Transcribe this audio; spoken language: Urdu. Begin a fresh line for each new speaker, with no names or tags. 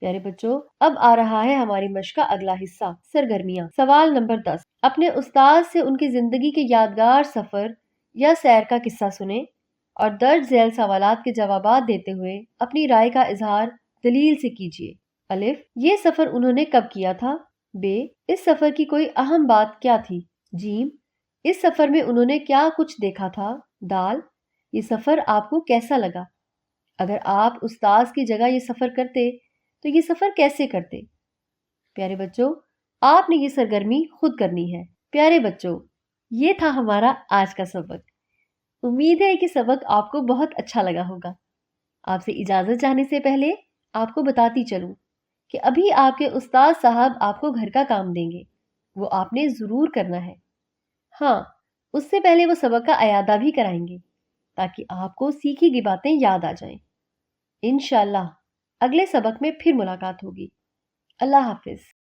پیارے بچوں، اب آ رہا ہے ہماری مشق کا اگلا حصہ، سرگرمیاں۔ سوال نمبر 10، اپنے استاد سے ان کی زندگی کے یادگار سفر یا سیر کا قصہ سنیں اور درج ذیل سوالات کے جوابات دیتے ہوئے اپنی رائے کا اظہار دلیل سے کیجیے۔ الف، یہ سفر انہوں نے کب کیا تھا؟ ب، اس سفر کی کوئی اہم بات کیا تھی؟ جیم، اس سفر میں انہوں نے کیا کچھ دیکھا تھا؟ دال، یہ سفر آپ کو کیسا لگا؟ اگر آپ استاذ کی جگہ یہ سفر کرتے تو یہ سفر کیسے کرتے؟ پیارے بچوں، آپ نے یہ سرگرمی خود کرنی ہے۔ پیارے بچوں، یہ تھا ہمارا آج کا سبق۔ امید ہے کہ سبق آپ کو بہت اچھا لگا ہوگا۔ آپ سے اجازت چاہنے سے پہلے آپ کو بتاتی چلوں کہ ابھی آپ کے استاد صاحب آپ کو گھر کا کام دیں گے، وہ آپ نے ضرور کرنا ہے۔ ہاں، اس سے پہلے وہ سبق کا اعادہ بھی کرائیں گے تاکہ آپ کو سیکھی گئی باتیں یاد آ جائیں۔ انشاءاللہ اگلے سبق میں پھر ملاقات ہوگی۔ اللہ حافظ۔